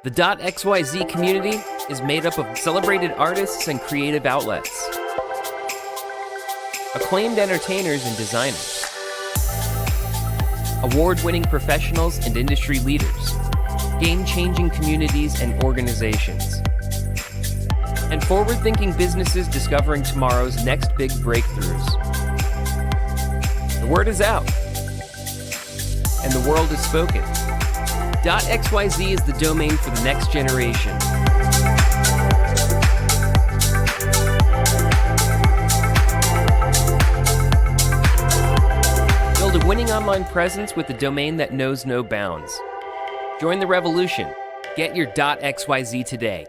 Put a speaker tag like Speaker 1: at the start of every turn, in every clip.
Speaker 1: The .xyz community is made up of celebrated artists and creative outlets, acclaimed entertainers and designers, award-winning professionals and industry leaders, game-changing communities and organizations, and forward-thinking businesses discovering tomorrow's next big breakthroughs. The word is out, and the world is spoken. .xyz is the domain for the next generation. Build a winning online presence with a domain that knows no bounds. Join the revolution. Get your .xyz today.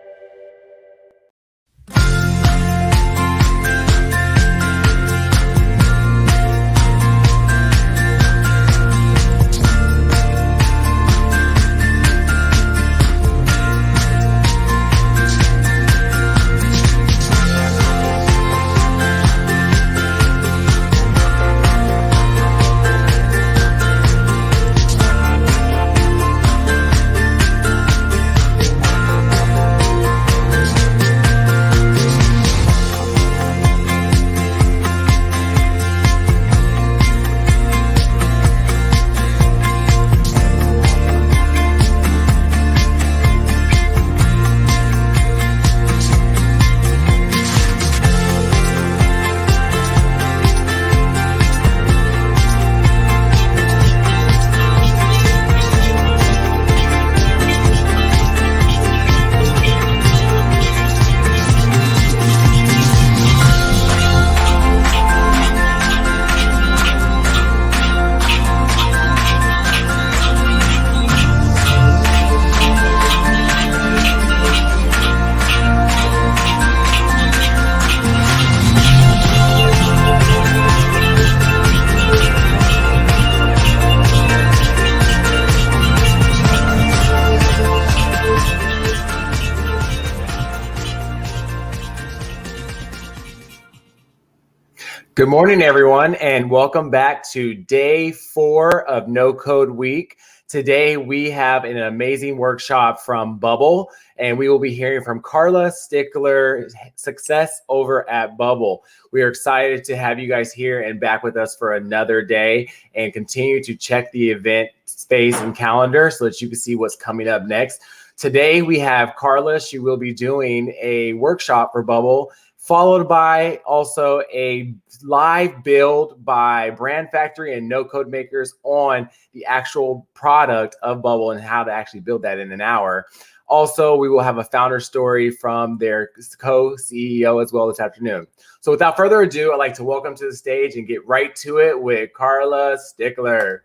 Speaker 2: Good morning, everyone, and welcome back to day 4 of No Code Week. Today, we have an amazing workshop from Bubble, and we will be hearing from Carla, Stickler, success over at Bubble. We are excited to have you guys here and back with us for another day and continue to check the event space and calendar so that you can see what's coming up next. Today, we have Carla. She will be doing a workshop for Bubble, followed by also a live build by Brand Factory and No Code Makers on the actual product of Bubble and how to actually build that in an hour. Also, we will have a founder story from their co-CEO as well this afternoon. So without further ado, I'd like to welcome to the stage and get right to it with Carla Stickler.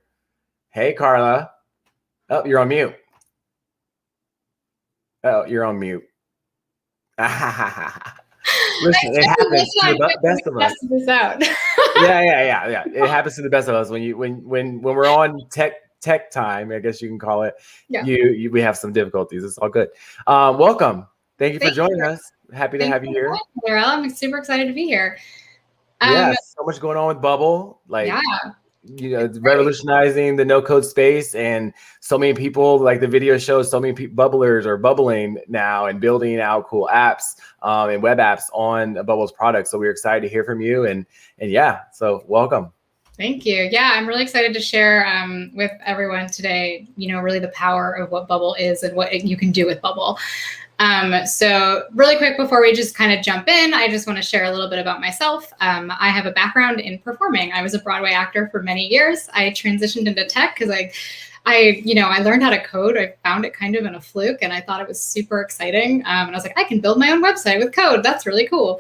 Speaker 2: Hey, Carla. Oh, you're on mute. Oh, you're on mute. Listen, it happens to the best of us. Yeah. It happens to the best of us when we're on tech time, I guess you can call it. Yeah. We have some difficulties. It's all good. Welcome. Thank you for joining us. Happy to have you here.
Speaker 3: I'm super excited to be here.
Speaker 2: So much going on with Bubble. It's revolutionizing the no-code space, and so many people, like the video shows, so many bubblers are bubbling now and building out cool apps and web apps on Bubble's product. So we're excited to hear from you, and so welcome.
Speaker 3: Thank you. Yeah, I'm really excited to share with everyone today, really the power of what Bubble is and what you can do with Bubble. So really quick before we just kind of jump in, I just want to share a little bit about myself. I have a background in performing. I was a Broadway actor for many years. I transitioned into tech because I learned how to code. I found it kind of in a fluke, and I thought it was super exciting. And I was like, I can build my own website with code. That's really cool.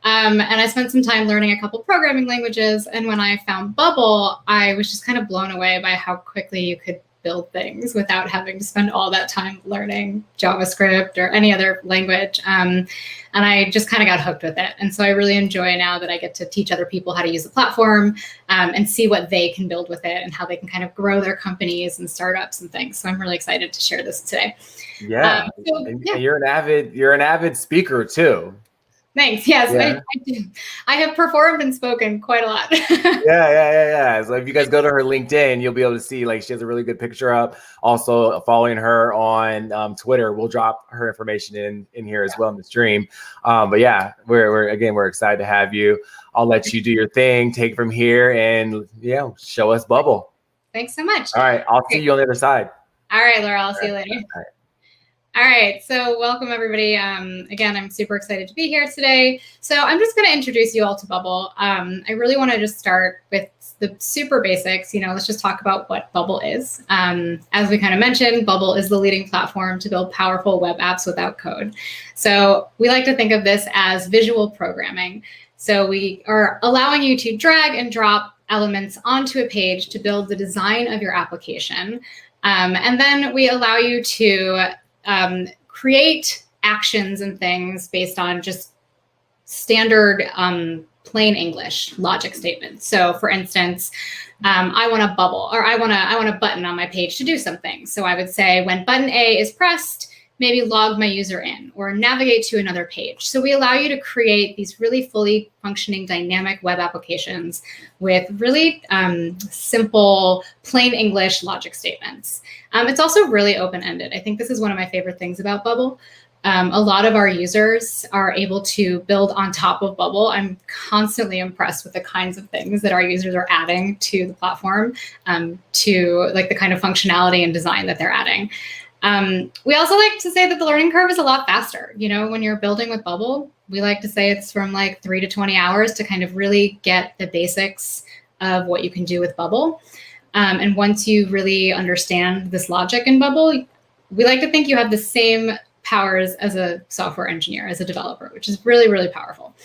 Speaker 3: And I spent some time learning a couple programming languages. And when I found Bubble, I was just kind of blown away by how quickly you could build things without having to spend all that time learning JavaScript or any other language. And I just kind of got hooked with it. And so I really enjoy now that I get to teach other people how to use the platform and see what they can build with it and how they can kind of grow their companies and startups and things. So I'm really excited to share this today.
Speaker 2: Yeah. And you're an avid speaker too.
Speaker 3: Thanks. Yes, I do. I have performed and spoken quite a lot.
Speaker 2: Yeah. So if you guys go to her LinkedIn, you'll be able to see like she has a really good picture up. Also, following her on Twitter, we'll drop her information in here as well in the stream. But yeah, we're excited to have you. I'll let you do your thing, take from here, and show us Bubble.
Speaker 3: Thanks so much.
Speaker 2: All right, I'll see you on the other side.
Speaker 3: All right, Laura, I'll see you later. All right, so welcome everybody. Again, I'm super excited to be here today. So I'm just going to introduce you all to Bubble. I really want to just start with the super basics. Let's just talk about what Bubble is. As we kind of mentioned, Bubble is the leading platform to build powerful web apps without code. So we like to think of this as visual programming. So we are allowing you to drag and drop elements onto a page to build the design of your application. And then we allow you to create actions and things based on just standard plain English logic statements. So for instance, I want a bubble, or I want a button on my page to do something. So I would say when button A is pressed, maybe log my user in or navigate to another page. So we allow you to create these really fully functioning dynamic web applications with really simple, plain English logic statements. It's also really open-ended. I think this is one of my favorite things about Bubble. A lot of our users are able to build on top of Bubble. I'm constantly impressed with the kinds of things that our users are adding to the platform, to like the kind of functionality and design that they're adding. We also like to say that the learning curve is a lot faster. When you're building with Bubble, we like to say it's from like 3 to 20 hours to kind of really get the basics of what you can do with Bubble. And once you really understand this logic in Bubble, we like to think you have the same powers as a software engineer, as a developer, which is really, really powerful.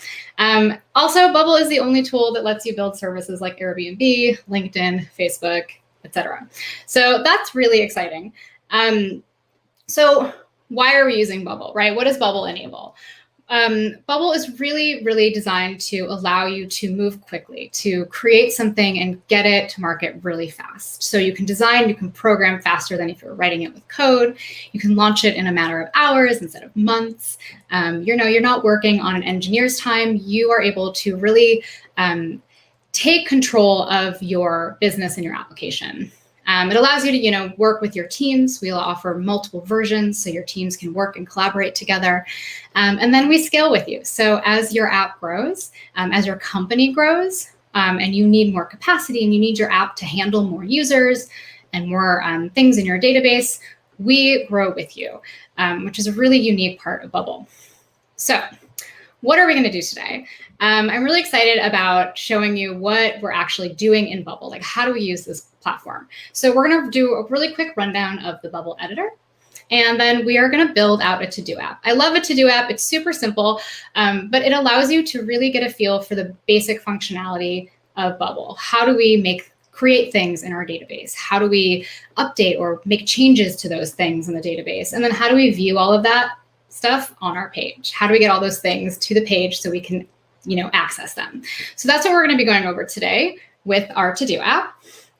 Speaker 3: Also, Bubble is the only tool that lets you build services like Airbnb, LinkedIn, Facebook, etc. So that's really exciting. So why are we using Bubble, right? What does Bubble enable? Bubble is really, really designed to allow you to move quickly, to create something and get it to market really fast. So you can design, you can program faster than if you're writing it with code. You can launch it in a matter of hours instead of months. You're not working on an engineer's time. You are able to really take control of your business and your application. It allows you to, work with your teams. We'll offer multiple versions so your teams can work and collaborate together. And then we scale with you. So as your app grows, as your company grows, and you need more capacity and you need your app to handle more users and more things in your database, we grow with you, which is a really unique part of Bubble. So what are we going to do today? I'm really excited about showing you what we're actually doing in Bubble. Like, how do we use this platform? So we're going to do a really quick rundown of the Bubble editor. And then we are going to build out a to-do app. I love a to-do app. It's super simple, but it allows you to really get a feel for the basic functionality of Bubble. How do we create things in our database? How do we update or make changes to those things in the database? And then how do we view all of that stuff on our page? How do we get all those things to the page so we can access them? So that's what we're going to be going over today with our to-do app.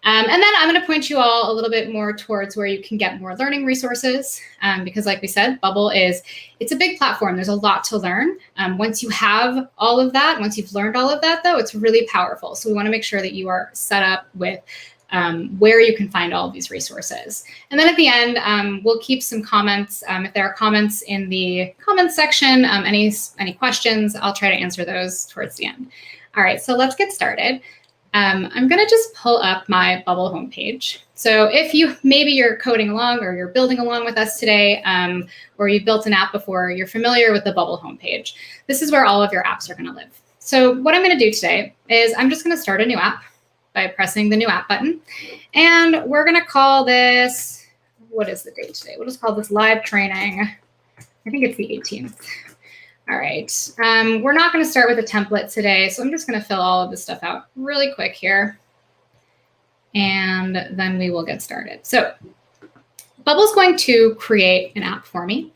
Speaker 3: And then I'm going to point you all a little bit more towards where you can get more learning resources, because like we said, Bubble it's a big platform. There's a lot to learn. Once you have all of that, once you've learned all of that, though, it's really powerful. So we want to make sure that you are set up with where you can find all of these resources. And then at the end, we'll keep some comments. If there are comments in the comments section, any questions, I'll try to answer those towards the end. All right, so let's get started. I'm going to just pull up my Bubble homepage. So if you're coding along or you're building along with us today, or you've built an app before, you're familiar with the Bubble homepage. This is where all of your apps are going to live. So what I'm going to do today is I'm just going to start a new app by pressing the new app button. And we're going to call this, what is the date today? We'll just call this live training. I think it's the 18th. All right, we're not going to start with a template today, so I'm just going to fill all of this stuff out really quick here, and then we will get started. So Bubble's going to create an app for me,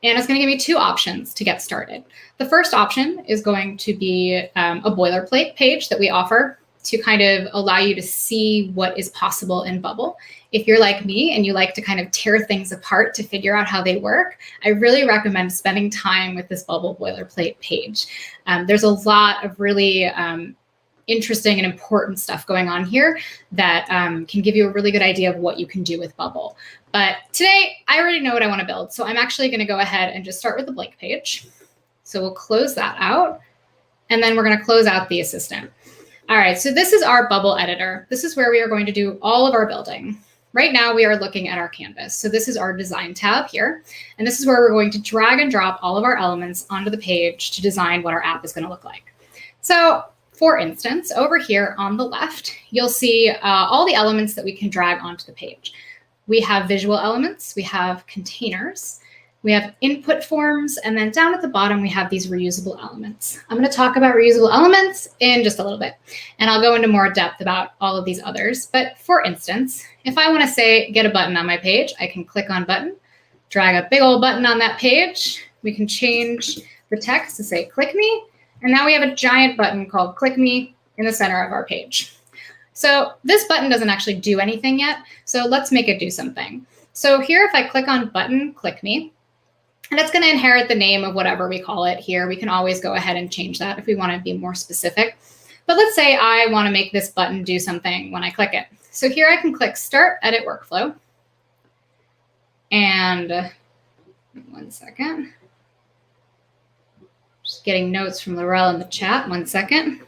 Speaker 3: and it's going to give me two options to get started. The first option is going to be a boilerplate page that we offer to kind of allow you to see what is possible in Bubble. If you're like me and you like to kind of tear things apart to figure out how they work, I really recommend spending time with this Bubble boilerplate page. There's a lot of really interesting and important stuff going on here that can give you a really good idea of what you can do with Bubble. But today, I already know what I want to build. So I'm actually going to go ahead and just start with the blank page. So we'll close that out. And then we're going to close out the assistant. All right, so this is our Bubble editor. This is where we are going to do all of our building. Right now, we are looking at our canvas. So this is our design tab here. And this is where we're going to drag and drop all of our elements onto the page to design what our app is going to look like. So for instance, over here on the left, you'll see all the elements that we can drag onto the page. We have visual elements, we have containers, we have input forms, and then down at the bottom, we have these reusable elements. I'm going to talk about reusable elements in just a little bit, and I'll go into more depth about all of these others. But for instance, if I want to say get a button on my page, I can click on button, drag a big old button on that page. We can change the text to say click me, and now we have a giant button called click me in the center of our page. So this button doesn't actually do anything yet, so let's make it do something. So here, if I click on button, click me, and it's going to inherit the name of whatever we call it here. We can always go ahead and change that if we want to be more specific. But let's say I want to make this button do something when I click it. So here I can click Start Edit Workflow. And 1 second. Just getting notes from Laurel in the chat. 1 second.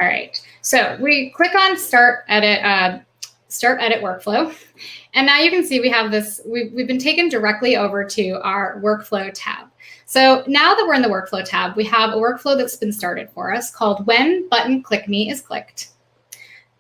Speaker 3: All right. So we click on Start Edit Workflow. And now you can see we have this, we've been taken directly over to our workflow tab. So now that we're in the workflow tab, we have a workflow that's been started for us called when button click me is clicked.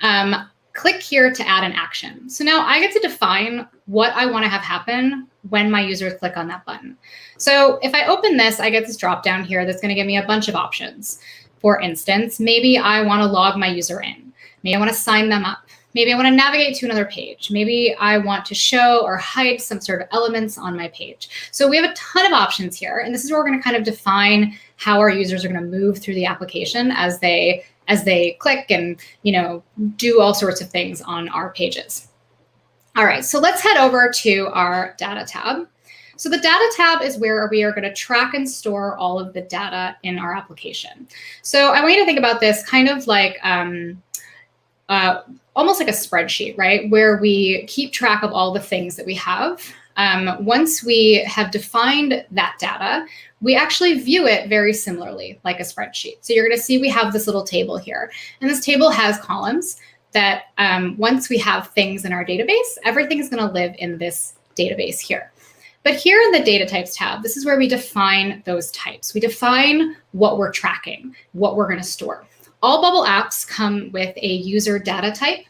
Speaker 3: Click here to add an action. So now I get to define what I want to have happen when my users click on that button. So if I open this, I get this drop down here that's going to give me a bunch of options. For instance, maybe I want to log my user in. Maybe I want to sign them up. Maybe I want to navigate to another page. Maybe I want to show or hide some sort of elements on my page. So we have a ton of options here. And this is where we're going to kind of define how our users are going to move through the application as they click and, do all sorts of things on our pages. All right, so let's head over to our data tab. So the data tab is where we are going to track and store all of the data in our application. So I want you to think about this kind of like almost like a spreadsheet, right? Where we keep track of all the things that we have. Once we have defined that data, we actually view it very similarly like a spreadsheet. So you're going to see we have this little table here. And this table has columns that once we have things in our database, everything is going to live in this database here. But here in the data types tab, this is where we define those types. We define what we're tracking, what we're going to store. All Bubble apps come with a user data type.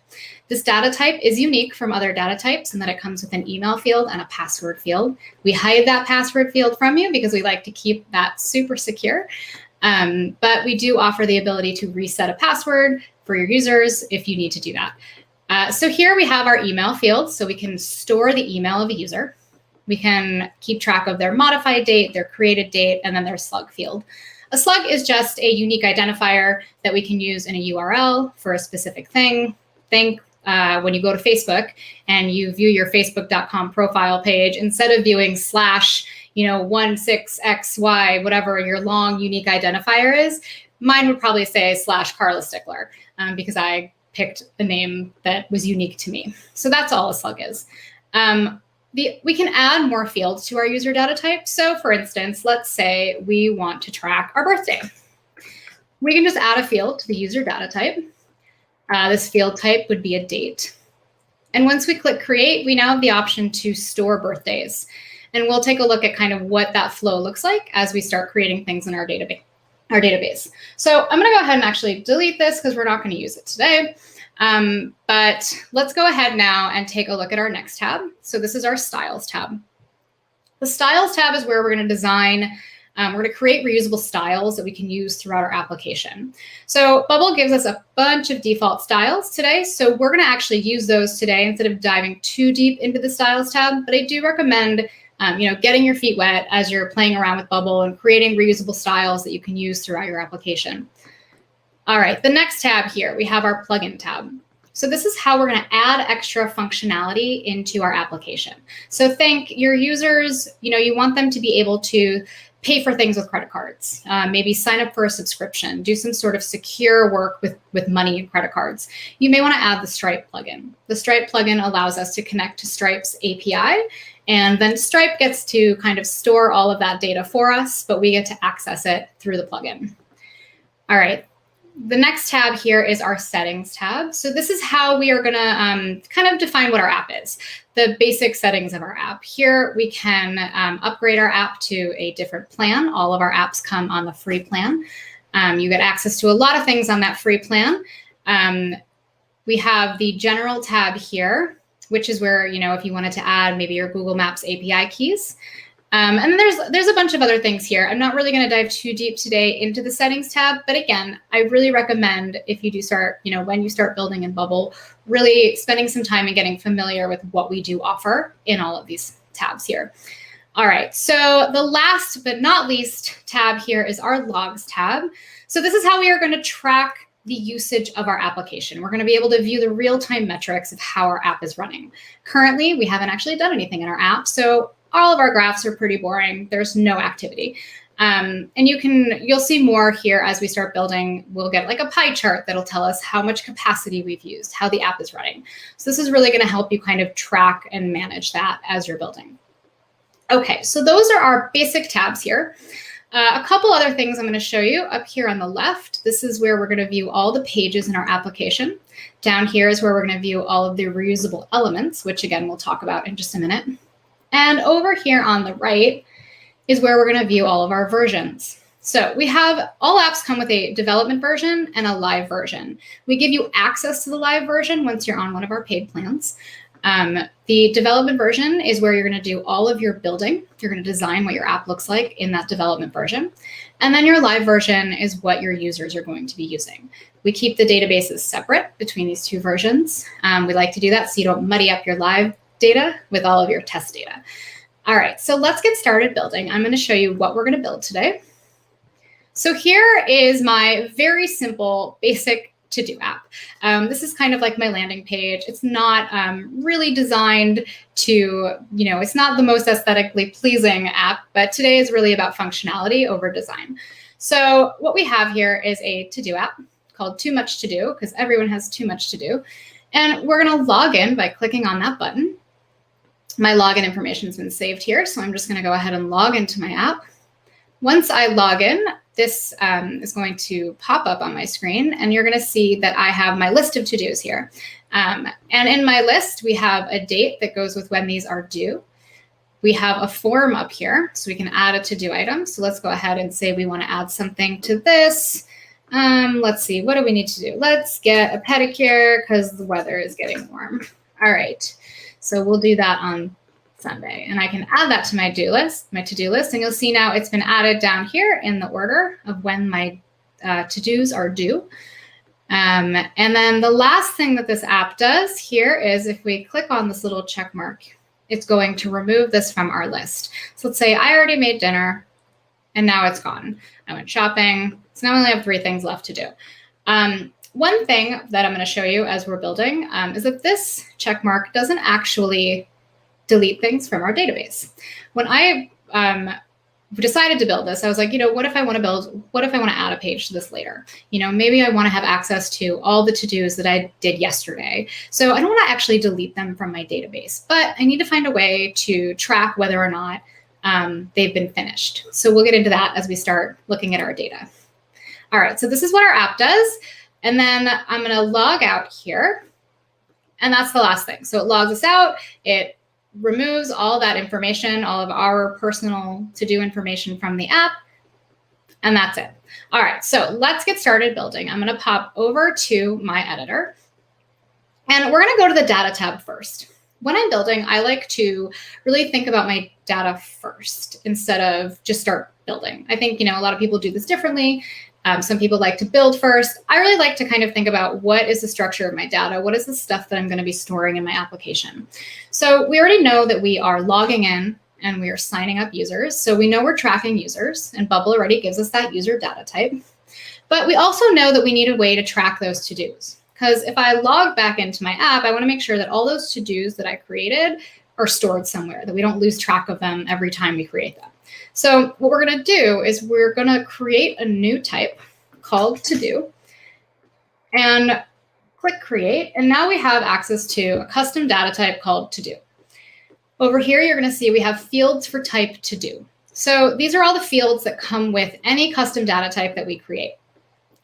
Speaker 3: This data type is unique from other data types in that it comes with an email field and a password field. We hide that password field from you because we like to keep that super secure. But we do offer the ability to reset a password for your users if you need to do that. So here we have our email field, so we can store the email of a user. We can keep track of their modified date, their created date, and then their slug field. A slug is just a unique identifier that we can use in a URL for a specific thing. Think when you go to Facebook and you view your facebook.com profile page, instead of viewing /16xy, whatever your long unique identifier is, mine would probably say /Carla Stickler because I picked a name that was unique to me. So that's all a slug is. We can add more fields to our user data type. So for instance, let's say we want to track our birthday. We can just add a field to the user data type. This field type would be a date. And once we click create, we now have the option to store birthdays. And we'll take a look at kind of what that flow looks like as we start creating things in our database. So I'm going to go ahead and actually delete this because we're not going to use it today. But let's go ahead now and take a look at our next tab. So this is our styles tab. The styles tab is where we're going to design, we're going to create reusable styles that we can use throughout our application. So Bubble gives us a bunch of default styles today. So we're going to actually use those today instead of diving too deep into the styles tab. But I do recommend getting your feet wet as you're playing around with Bubble and creating reusable styles that you can use throughout your application. All right, the next tab here, we have our plugin tab. So this is how we're going to add extra functionality into our application. So think your users, you want them to be able to pay for things with credit cards, maybe sign up for a subscription, do some sort of secure work with money and credit cards. You may want to add the Stripe plugin. The Stripe plugin allows us to connect to Stripe's API, and then Stripe gets to kind of store all of that data for us, but we get to access it through the plugin. All right. The next tab here is our settings tab. So this is how we are going to kind of define what our app is, the basic settings of our app. Here we can upgrade our app to a different plan. All of our apps come on the free plan. You get access to a lot of things on that free plan. We have the general tab here, which is where, if you wanted to add maybe your Google Maps API keys. And then there's a bunch of other things here. I'm not really going to dive too deep today into the settings tab, but again, I really recommend if you do start, when you start building in Bubble, really spending some time and getting familiar with what we do offer in all of these tabs here. All right, so the last but not least tab here is our logs tab. So this is how we are going to track the usage of our application. We're going to be able to view the real-time metrics of how our app is running. Currently, we haven't actually done anything in our app, so all of our graphs are pretty boring. There's no activity. And you'll see more here as we start building. We'll get like a pie chart that'll tell us how much capacity we've used, how the app is running. So this is really going to help you kind of track and manage that as you're building. Okay, so those are our basic tabs here. A couple other things I'm going to show you up here on the left. This is where we're going to view all the pages in our application. Down here is where we're going to view all of the reusable elements, which again, we'll talk about in just a minute. And over here on the right is where we're going to view all of our versions. So we have all apps come with a development version and a live version. We give you access to the live version once you're on one of our paid plans. The development version is where you're going to do all of your building. You're going to design what your app looks like in that development version. And then your live version is what your users are going to be using. We keep the databases separate between these two versions. We like to do that so you don't muddy up your live data with all of your test data. All right, so let's get started building. I'm going to show you what we're going to build today. So here is my very simple, basic to-do app. This is kind of like my landing page. It's not really designed to, it's not the most aesthetically pleasing app, but today is really about functionality over design. So what we have here is a to-do app called Too Much To Do, because everyone has too much to do. And we're going to log in by clicking on that button. My login information has been saved here, so I'm just going to go ahead and log into my app. Once I log in, this is going to pop up on my screen, and you're going to see that I have my list of to-dos here. And in my list, we have a date that goes with when these are due. We have a form up here, so we can add a to-do item. So let's go ahead and say we want to add something to this. Let's see, what do we need to do? Let's get a pedicure because the weather is getting warm. All right. So we'll do that on Sunday, and I can add that to my to-do list, and you'll see now it's been added down here in the order of when my to-dos are due. And then the last thing that this app does here is if we click on this little check mark, it's going to remove this from our list. So let's say I already made dinner, and now it's gone. I went shopping, so now I only have 3 things left to do. One thing that I'm going to show you as we're building is that this check mark doesn't actually delete things from our database. When I decided to build this, I was like, what if I want to add a page to this later? Maybe I want to have access to all the to-dos that I did yesterday. So I don't want to actually delete them from my database, but I need to find a way to track whether or not they've been finished. So we'll get into that as we start looking at our data. All right, so this is what our app does. And then I'm going to log out here. And that's the last thing. So it logs us out. It removes all that information, all of our personal to-do information from the app. And that's it. All right, so let's get started building. I'm going to pop over to my editor. And we're going to go to the data tab first. When I'm building, I like to really think about my data first instead of just start building. I think, a lot of people do this differently. Some people like to build first. I really like to kind of think about what is the structure of my data? What is the stuff that I'm going to be storing in my application? So we already know that we are logging in and we are signing up users. So we know we're tracking users, and Bubble already gives us that user data type. But we also know that we need a way to track those to-dos. Because if I log back into my app, I want to make sure that all those to-dos that I created are stored somewhere, that we don't lose track of them every time we create them. So what we're going to do is we're going to create a new type called to-do and click create. And now we have access to a custom data type called to-do. Over here, you're going to see we have fields for type to-do. So these are all the fields that come with any custom data type that we create.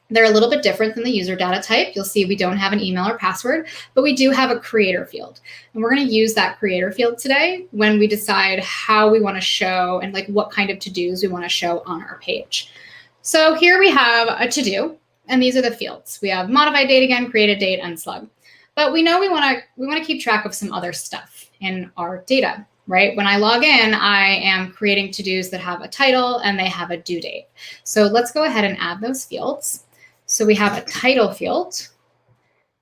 Speaker 3: They're a little bit different than the user data type. You'll see we don't have an email or password, but we do have a creator field. And we're going to use that creator field today when we decide how we want to show and like what kind of to-dos we want to show on our page. So here we have a to-do, and these are the fields. We have modified date again, created date, and slug. But we know we want to keep track of some other stuff in our data, right? When I log in, I am creating to-dos that have a title and they have a due date. So let's go ahead and add those fields. So we have a title field,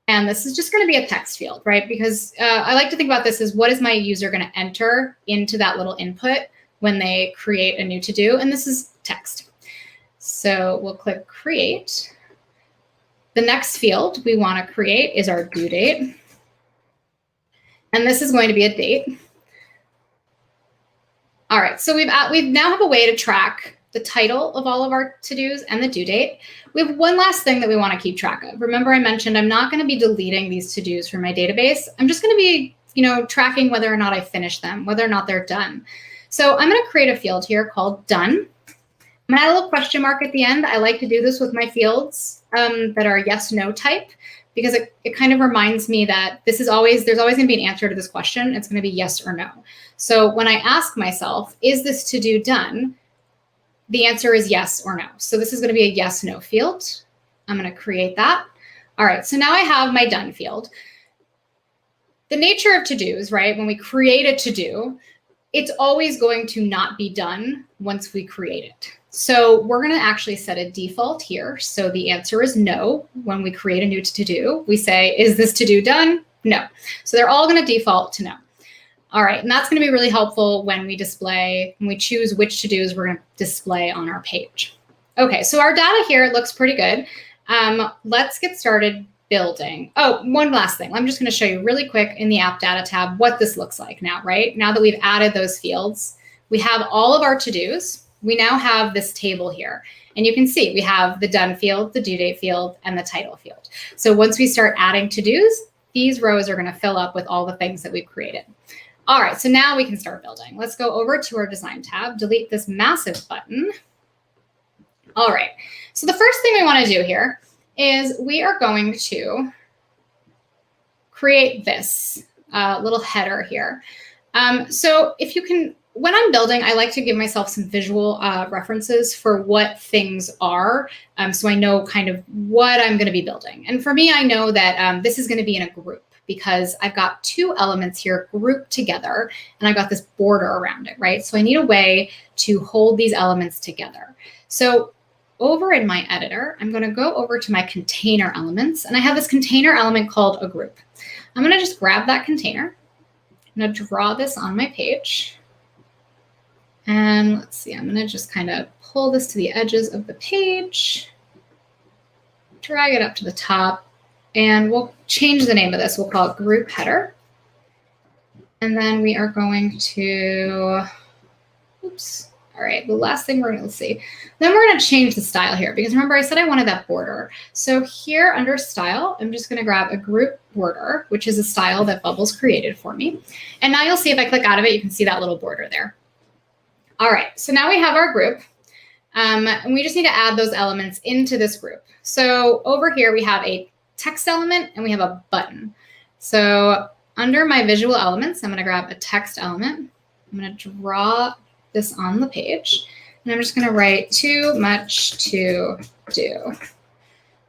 Speaker 3: and this is just going to be a text field, right? Because I like to think about this as what is my user going to enter into that little input when they create a new to-do, and this is text. So we'll click create. The next field we want to create is our due date, and this is going to be a date. All right, so we now have a way to track the title of all of our to-dos and the due date. We have one last thing that we want to keep track of. Remember, I mentioned I'm not going to be deleting these to-dos from my database. I'm just going to be, tracking whether or not I finish them, whether or not they're done. So I'm going to create a field here called done. I'm going to add a little question mark at the end. I like to do this with my fields that are yes, no type, because it kind of reminds me that there's always going to be an answer to this question. It's going to be yes or no. So when I ask myself, is this to-do done? The answer is yes or no. So this is going to be a yes, no field. I'm going to create that. All right, so now I have my done field. The nature of to-dos, right? When we create a to-do, it's always going to not be done once we create it. So we're going to actually set a default here. So the answer is no. When we create a new to-do, we say, is this to-do done? No. So they're all going to default to no. All right, and that's going to be really helpful when we choose which to-dos we're going to display on our page. Okay, so our data here looks pretty good. Let's get started building. Oh, one last thing. I'm just going to show you really quick in the app data tab what this looks like now, right? Now that we've added those fields, we have all of our to-dos. We now have this table here. And you can see we have the done field, the due date field, and the title field. So once we start adding to-dos, these rows are going to fill up with all the things that we've created. All right, so now we can start building. Let's go over to our design tab, delete this massive button. All right, so the first thing we want to do here is we are going to create this little header here. So if you can, when I'm building, I like to give myself some visual references for what things are, so I know kind of what I'm going to be building. And for me, I know that this is going to be in a group, because I've got two elements here grouped together and I've got this border around it, right? So I need a way to hold these elements together. So over in my editor, I'm going to go over to my container elements, and I have this container element called a group. I'm going to just grab that container. I'm going to draw this on my page. And let's see, I'm going to just kind of pull this to the edges of the page, drag it up to the top. And we'll change the name of this. We'll call it group header. And then we are going to, oops. All right, the last thing we're going to see. Then we're going to change the style here, because remember I said I wanted that border. So here under style, I'm just going to grab a group border, which is a style that Bubble's created for me. And now you'll see if I click out of it, you can see that little border there. All right, so now we have our group. And we just need to add those elements into this group. So over here we have a text element and we have a button. So under my visual elements, I'm going to grab a text element. I'm going to draw this on the page, and I'm just going to write too much to do.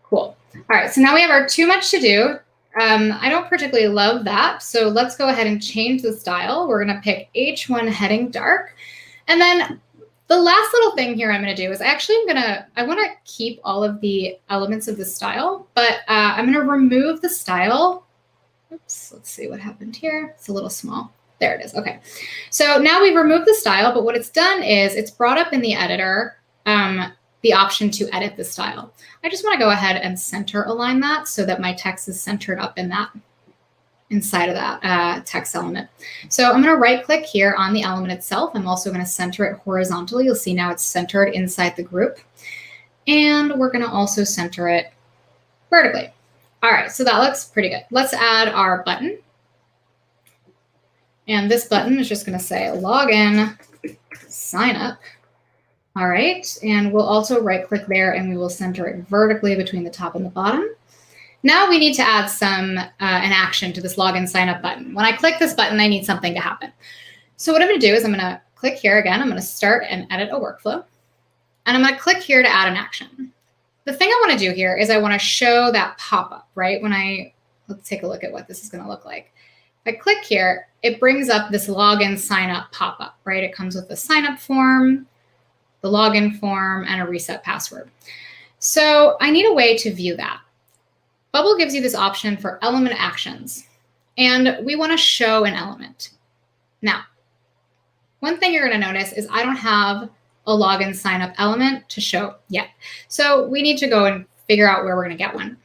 Speaker 3: Cool. All right, so now we have our too much to do I don't particularly love that. So let's go ahead and change the style. We're going to pick H1 heading dark. And then the last little thing here I'm going to do is I want to keep all of the elements of the style, but I'm going to remove the style. Oops, let's see what happened here. It's a little small. There it is. Okay. So now we've removed the style, but what it's done is it's brought up in the editor the option to edit the style. I just want to go ahead and center align that so that my text is centered up in that, inside of that text element. So I'm going to right click here on the element itself. I'm also going to center it horizontally. You'll see now it's centered inside the group. And we're going to also center it vertically. All right, so that looks pretty good. Let's add our button. And this button is just going to say login, sign up. All right, and we'll also right click there and we will center it vertically between the top and the bottom. Now we need to add an action to this login sign up button. When I click this button, I need something to happen. So what I'm going to do is I'm going to click here again. I'm going to start and edit a workflow. And I'm going to click here to add an action. The thing I want to do here is I want to show that pop-up, right? Let's take a look at what this is going to look like. If I click here, it brings up this login sign up pop-up, right? It comes with the sign up form, the login form, and a reset password. So I need a way to view that. Bubble gives you this option for element actions, and we want to show an element. Now, one thing you're going to notice is I don't have a login sign up element to show yet. So we need to go and figure out where we're going to get one.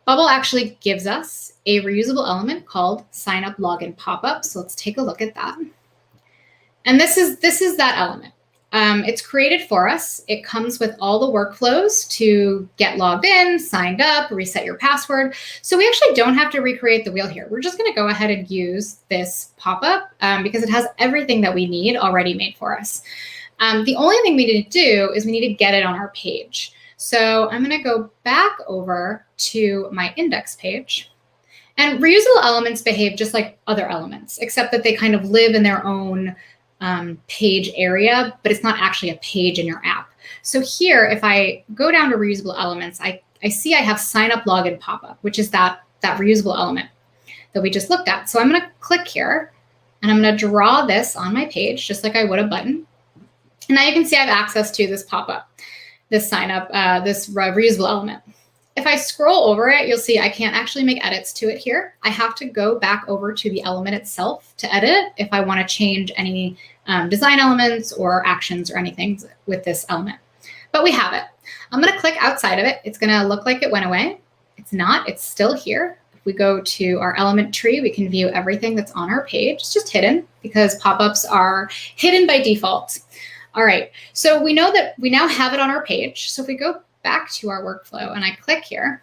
Speaker 3: Bubble actually gives us a reusable element called sign up login pop-up. So let's take a look at that. And this is that element. It's created for us. It comes with all the workflows to get logged in, signed up, reset your password. So we actually don't have to recreate the wheel here. We're just going to go ahead and use this pop-up because it has everything that we need already made for us. The only thing we need to do is we need to get it on our page. So I'm going to go back over to my index page. And reusable elements behave just like other elements, except that they kind of live in their own page area, but it's not actually a page in your app. So here, if I go down to reusable elements, I see I have sign up login pop-up, which is that reusable element that we just looked at. So I'm going to click here and I'm going to draw this on my page, just like I would a button. And now you can see I have access to this pop-up, this sign up, this reusable element. If I scroll over it, you'll see I can't actually make edits to it here. I have to go back over to the element itself to edit it if I want to change any design elements or actions or anything with this element. But we have it. I'm going to click outside of it. It's going to look like it went away. It's not. It's still here. If we go to our element tree, we can view everything that's on our page. It's just hidden because pop-ups are hidden by default. All right. So we know that we now have it on our page. So if we go back to our workflow and I click here,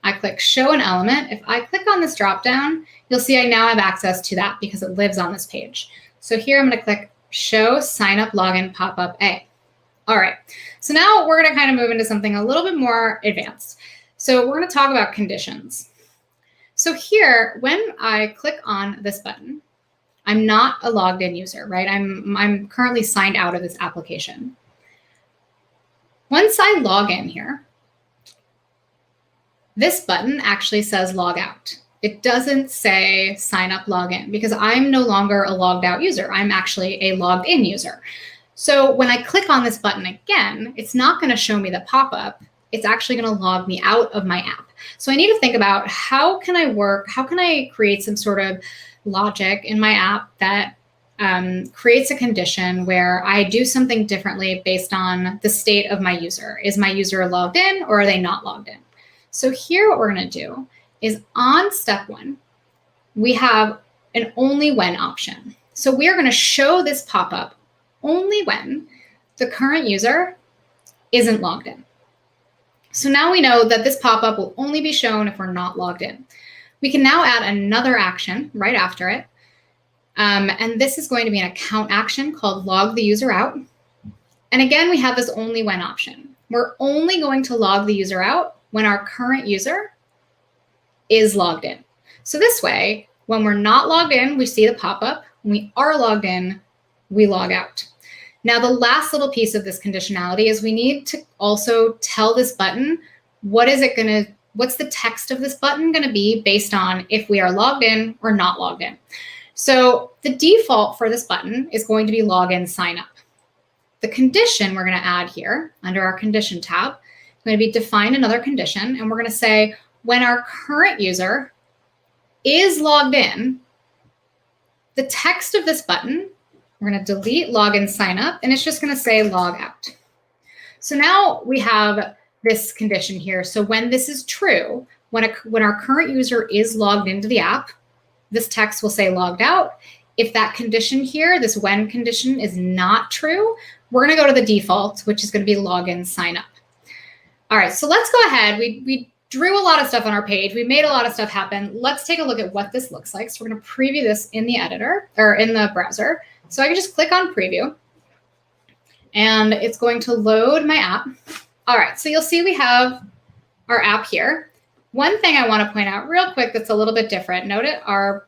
Speaker 3: I click show an element. If I click on this dropdown, you'll see I now have access to that because it lives on this page. So here I'm going to click show sign up login pop-up A. All right. So now we're going to kind of move into something a little bit more advanced. So we're going to talk about conditions. So here, when I click on this button, I'm not a logged in user, right? I'm currently signed out of this application. Once I log in here, this button actually says log out. It doesn't say sign up, log in, because I'm no longer a logged out user. I'm actually a logged in user. So when I click on this button again, it's not going to show me the pop-up. It's actually going to log me out of my app. So I need to think about how can I create some sort of logic in my app that creates a condition where I do something differently based on the state of my user. Is my user logged in or are they not logged in? So here what we're going to do is on step 1, we have an only when option. So we are going to show this pop-up only when the current user isn't logged in. So now we know that this pop-up will only be shown if we're not logged in. We can now add another action right after it. And this is going to be an account action called log the user out. And again, we have this only when option. We're only going to log the user out when our current user is logged in. So this way, when we're not logged in, we see the pop-up. When we are logged in, we log out. Now, the last little piece of this conditionality is we need to also tell this button what is it going to what's the text of this button going to be based on if we are logged in or not logged in? So the default for this button is going to be login sign up. The condition we're going to add here under our condition tab is going to be define another condition. And we're going to say when our current user is logged in, the text of this button, we're going to delete login sign up, and it's just going to say log out. So now we have this condition here. So when this is true, when our current user is logged into the app, this text will say logged out. If that condition here, this when condition, is not true, we're going to go to the default, which is going to be login sign up. All right, so let's go ahead. We drew a lot of stuff on our page. We made a lot of stuff happen. Let's take a look at what this looks like. So we're going to preview this in the editor or in the browser. So I can just click on preview and it's going to load my app. All right, so you'll see we have our app here. One thing I want to point out real quick that's a little bit different. Note our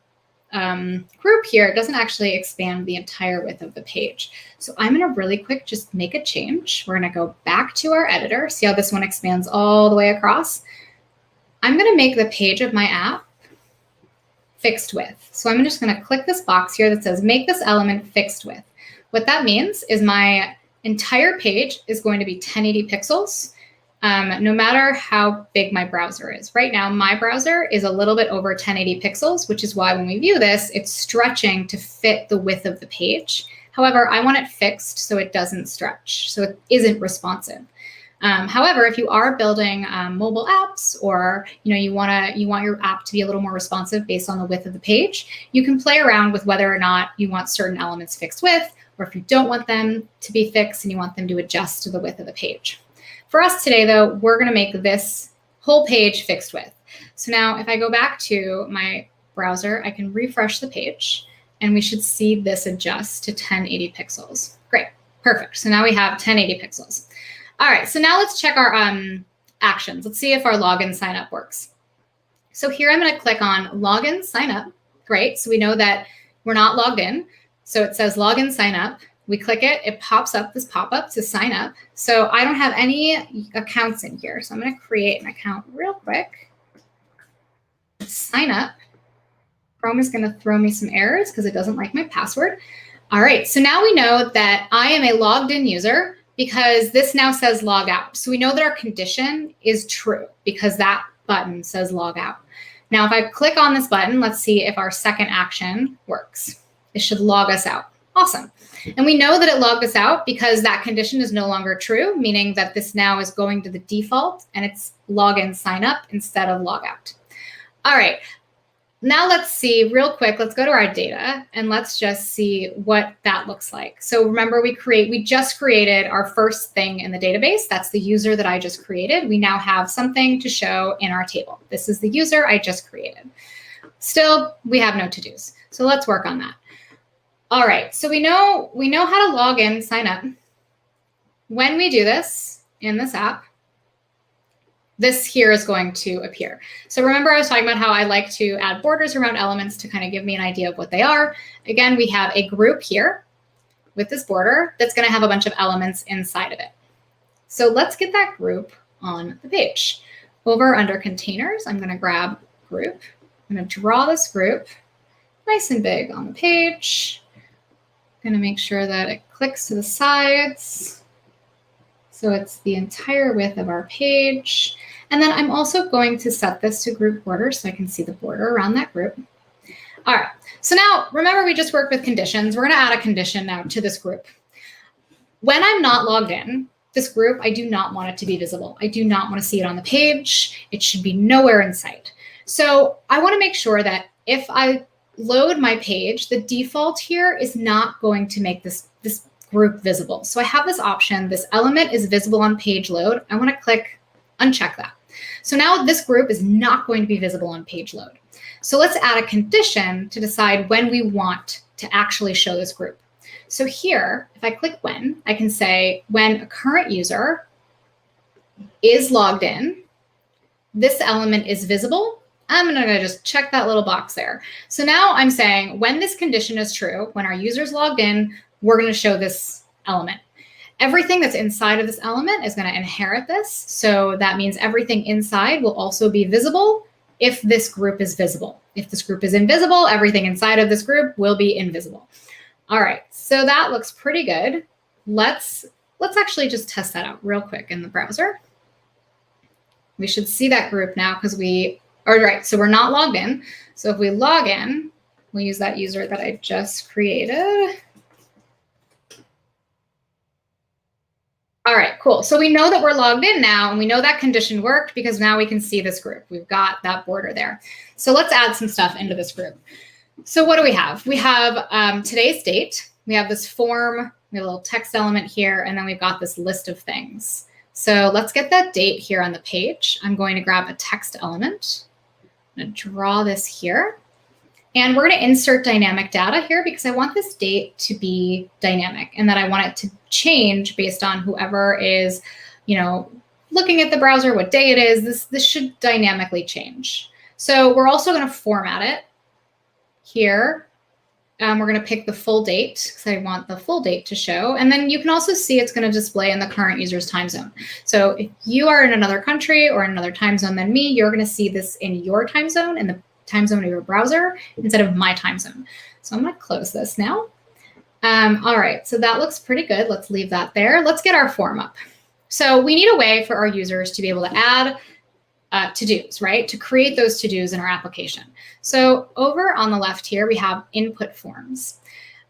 Speaker 3: group here doesn't actually expand the entire width of the page. So I'm going to really quick just make a change. We're going to go back to our editor. See how this one expands all the way across? I'm going to make the page of my app fixed width. So I'm just going to click this box here that says make this element fixed width. What that means is my entire page is going to be 1080 pixels, no matter how big my browser is. Right now, my browser is a little bit over 1080 pixels, which is why when we view this, it's stretching to fit the width of the page. However, I want it fixed so it doesn't stretch, so it isn't responsive. However, if you are building mobile apps, or you want your app to be a little more responsive based on the width of the page, you can play around with whether or not you want certain elements fixed width, or if you don't want them to be fixed and you want them to adjust to the width of the page. For us today, though, we're going to make this whole page fixed width. So now if I go back to my browser, I can refresh the page and we should see this adjust to 1080 pixels. Great, perfect. So now we have 1080 pixels. All right, so now let's check our actions. Let's see if our login sign up works. So here I'm going to click on login sign up. Great, so we know that we're not logged in. So it says login sign up. We click it, it pops up this pop-up to sign up. So I don't have any accounts in here. So I'm going to create an account real quick. Sign up. Chrome is going to throw me some errors because it doesn't like my password. All right, so now we know that I am a logged in user because this now says log out. So we know that our condition is true because that button says log out. Now, if I click on this button, let's see if our second action works. It should log us out. Awesome. And we know that it logged us out because that condition is no longer true, meaning that this now is going to the default and it's login sign up instead of log out. All right. Now let's see real quick, let's go to our data and let's just see what that looks like. So remember we just created our first thing in the database. That's the user that I just created. We now have something to show in our table. This is the user I just created. Still, we have no to-dos. So let's work on that. All right, so we know how to log in, sign up. When we do this in this app, this here is going to appear. So remember I was talking about how I like to add borders around elements to kind of give me an idea of what they are. Again, we have a group here with this border that's going to have a bunch of elements inside of it. So let's get that group on the page. Over under containers, I'm going to grab group. I'm going to draw this group nice and big on the page. I'm going to make sure that it clicks to the sides. So it's the entire width of our page. And then I'm also going to set this to group border so I can see the border around that group. All right, so now remember we just worked with conditions. We're going to add a condition now to this group. When I'm not logged in, this group, I do not want it to be visible. I do not want to see it on the page. It should be nowhere in sight. So I want to make sure that if I load my page, the default here is not going to make this group visible. So I have this option, this element is visible on page load. I want to click uncheck that. So now this group is not going to be visible on page load. So let's add a condition to decide when we want to actually show this group. So here, if I click when, I can say when a current user is logged in, this element is visible. I'm going to just check that little box there. So now I'm saying when this condition is true, when our user's logged in, we're going to show this element. Everything that's inside of this element is going to inherit this. So that means everything inside will also be visible if this group is visible. If this group is invisible, everything inside of this group will be invisible. All right, so that looks pretty good. Let's actually just test that out real quick in the browser. We should see that group now because so we're not logged in. So if we log in, we'll use that user that I just created. All right, cool. So we know that we're logged in now, and we know that condition worked because now we can see this group. We've got that border there. So let's add some stuff into this group. So what do we have? We have today's date. We have this form. We have a little text element here, and then we've got this list of things. So let's get that date here on the page. I'm going to grab a text element. I'm going to draw this here. And we're going to insert dynamic data here because I want this date to be dynamic and that I want it to change based on whoever is, looking at the browser, what day it is. This should dynamically change. So we're also going to format it here. We're going to pick the full date because I want the full date to show. And then you can also see it's going to display in the current user's time zone. So if you are in another country or in another time zone than me, you're going to see this in your time zone, in the time zone of your browser, instead of my time zone. So I'm going to close this now. All right, so that looks pretty good. Let's leave that there. Let's get our form up. So we need a way for our users to be able to add to-dos, right? To create those to-dos in our application. So over on the left here, we have input forms.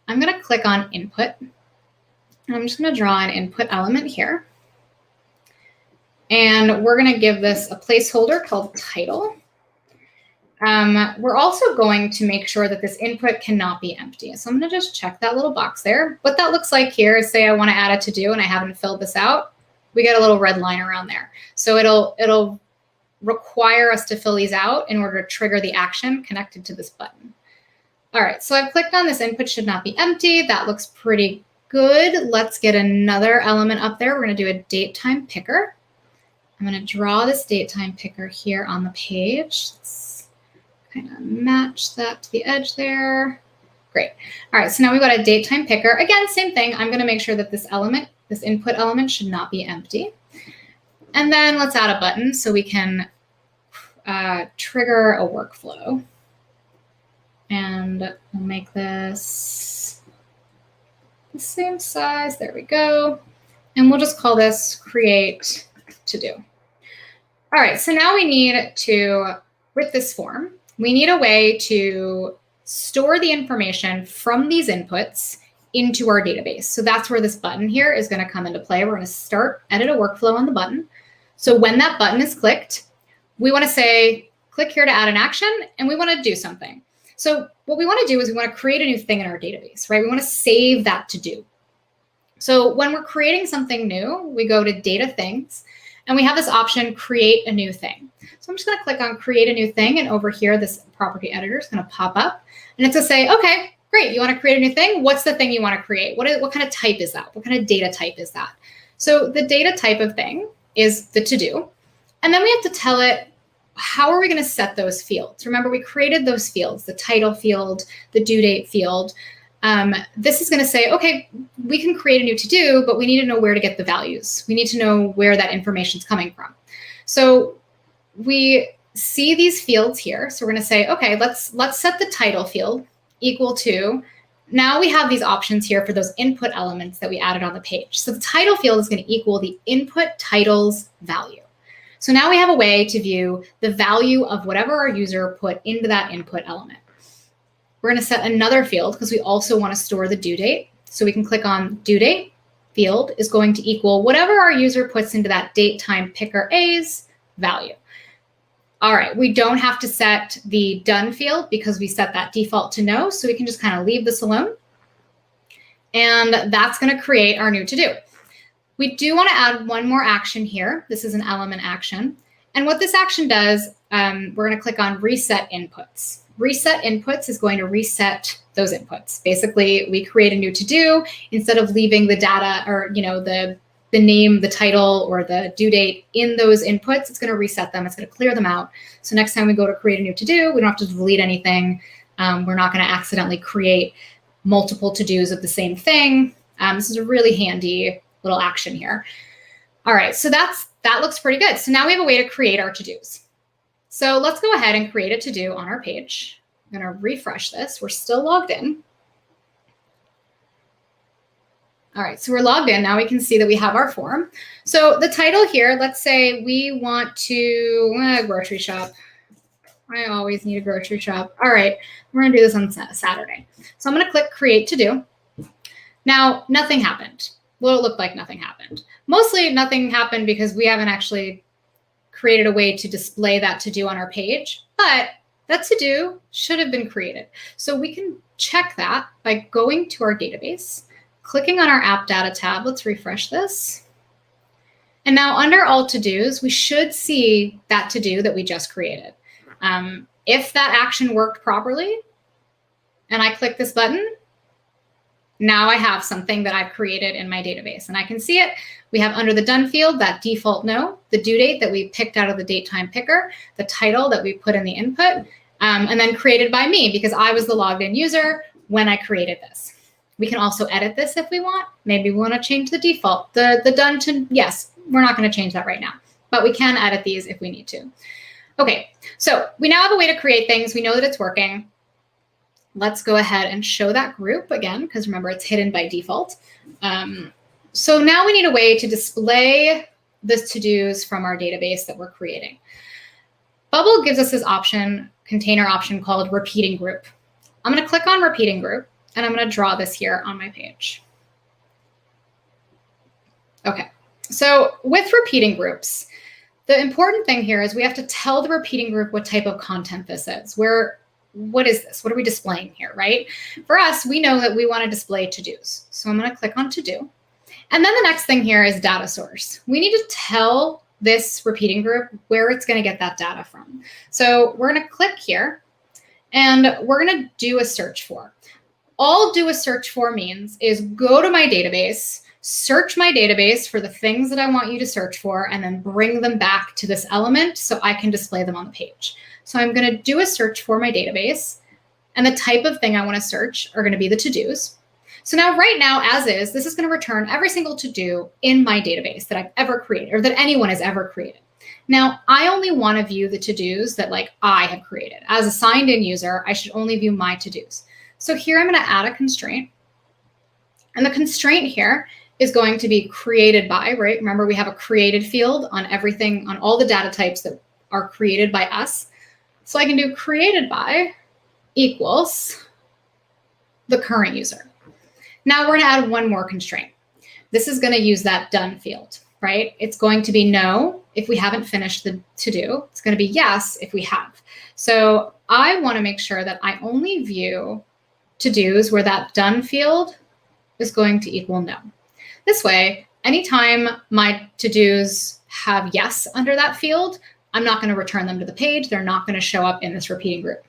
Speaker 3: I'm going to click on input. And I'm just going to draw an input element here. And we're going to give this a placeholder called title. We're also going to make sure that this input cannot be empty. So I'm going to just check that little box there. What that looks like here is, say I want to add a to-do and I haven't filled this out. We get a little red line around there. So it'll require us to fill these out in order to trigger the action connected to this button. All right, so I've clicked on this input should not be empty. That looks pretty good. Let's get another element up there. We're going to do a date time picker. I'm going to draw this date time picker here on the page. Let's kind of match that to the edge there. Great. All right, so now we've got a date time picker. Again, same thing. I'm going to make sure that this input element should not be empty. And then let's add a button so we can trigger a workflow. And we'll make this the same size. There we go. And we'll just call this create to do. All right, so now we need to, with this form, we need a way to store the information from these inputs into our database. So that's where this button here is going to come into play. We're going to edit a workflow on the button. So when that button is clicked, we want to say, click here to add an action, and we want to do something. So what we want to do is we want to create a new thing in our database, right? We want to save that to do. So when we're creating something new, we go to data things, and we have this option, create a new thing. So I'm just going to click on create a new thing. And over here, this property editor is going to pop up. And it's going to say, OK, great. You want to create a new thing? What's the thing you want to create? What kind of type is that? What kind of data type is that? So the data type of thing is the to-do. And then we have to tell it, how are we going to set those fields? Remember, we created those fields, the title field, the due date field. This is going to say, OK, we can create a new to-do, but we need to know where to get the values. We need to know where that information is coming from. So we see these fields here. So we're going to say, OK, let's set the title field equal to. Now we have these options here for those input elements that we added on the page. So the title field is going to equal the input title's value. So now we have a way to view the value of whatever our user put into that input element. We're going to set another field because we also want to store the due date. So we can click on due date field is going to equal whatever our user puts into that date time picker A's value. All right, we don't have to set the done field because we set that default to no. So we can just kind of leave this alone. And that's going to create our new to-do. We do want to add one more action here. This is an element action. And what this action does, we're going to click on reset inputs. Reset inputs is going to reset those inputs. Basically, we create a new to-do. Instead of leaving the data or the name, the title, or the due date in those inputs, it's going to reset them. It's going to clear them out. So next time we go to create a new to-do, we don't have to delete anything. We're not going to accidentally create multiple to-dos of the same thing. This is a really handy little action here. All right, so that looks pretty good. So now we have a way to create our to-dos. So let's go ahead and create a to-do on our page. I'm gonna refresh this. We're still logged in. All right, so we're logged in. Now we can see that we have our form. So the title here, let's say we want to grocery shop. I always need a grocery shop. All right, we're gonna do this on Saturday. So I'm gonna click create to do. Now, nothing happened. Well, it looked like nothing happened. Mostly nothing happened because we haven't actually created a way to display that to do on our page, but that to do should have been created. So we can check that by going to our database, clicking on our app data tab. Let's refresh this. And now under all to-dos, we should see that to-do that we just created. If that action worked properly and I click this button, now I have something that I've created in my database and I can see it. We have under the done field that default no, the due date that we picked out of the date time picker, the title that we put in the input, and then created by me because I was the logged in user when I created this. We can also edit this if we want. Maybe we want to change the default, the done to yes. We're not going to change that right now, but we can edit these if we need to. Okay, so we now have a way to create things. We know that it's working. Let's go ahead and show that group again, because remember, it's hidden by default. So now we need a way to display the to-dos from our database that we're creating. Bubble gives us this option, container option called repeating group. I'm going to click on repeating group, and I'm going to draw this here on my page. Okay, so with repeating groups, the important thing here is we have to tell the repeating group what type of content this is. What is this? What are we displaying here, right? For us, we know that we want to display to-dos. So I'm going to click on to-do. And then the next thing here is data source. We need to tell this repeating group where it's going to get that data from. So we're going to click here and we're going to do a search for. All do a search for means is go to my database, search my database for the things that I want you to search for, and then bring them back to this element so I can display them on the page. So I'm going to do a search for my database, and the type of thing I want to search are going to be the to-dos. So now right now, as is, this is going to return every single to-do in my database that I've ever created or that anyone has ever created. Now, I only want to view the to-dos that I have created. As a signed in user, I should only view my to-dos. So here I'm going to add a constraint. And the constraint here is going to be created by, right? Remember, we have a created field on everything, on all the data types that are created by us. So I can do created by equals the current user. Now we're going to add one more constraint. This is going to use that done field, right? It's going to be no if we haven't finished the to-do. It's going to be yes if we have. So I want to make sure that I only view to-dos where that done field is going to equal no. This way, anytime my to-dos have yes under that field, I'm not going to return them to the page. They're not going to show up in this repeating group.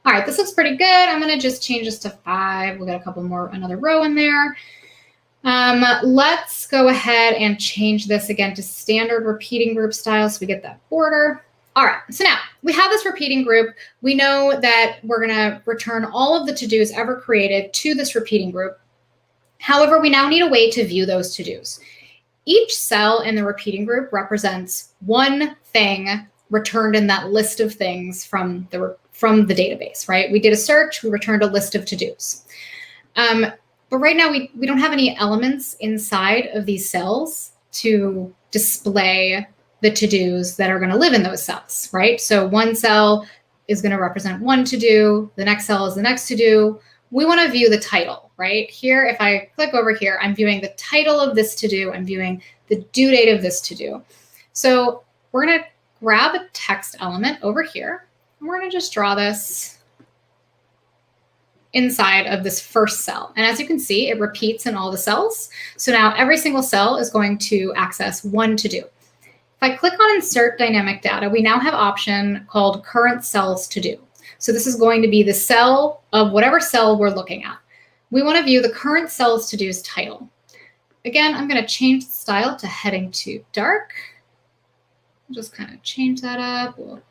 Speaker 3: All right, this looks pretty good. I'm going to just change this to 5. We'll get a couple more, another row in there. Let's go ahead and change this again to standard repeating group style so we get that border. All right, so now we have this repeating group. We know that we're going to return all of the to-dos ever created to this repeating group. However, we now need a way to view those to-dos. Each cell in the repeating group represents one thing returned in that list of things from the database, right? We did a search, we returned a list of to-dos. But right now we don't have any elements inside of these cells to display the to-dos that are going to live in those cells, right? So one cell is going to represent one to-do, the next cell is the next to-do. We want to view the title, right? Here, if I click over here, I'm viewing the title of this to-do. I'm viewing the due date of this to-do. So we're going to grab a text element over here, and we're going to just draw this inside of this first cell. And as you can see, it repeats in all the cells. So now every single cell is going to access one to-do. If I click on Insert Dynamic Data, we now have an option called Current Cells To Do. So this is going to be the cell of whatever cell we're looking at. We want to view the current cells to do's title. Again, I'm going to change the style to heading to dark. I'll just kind of change that up. We'll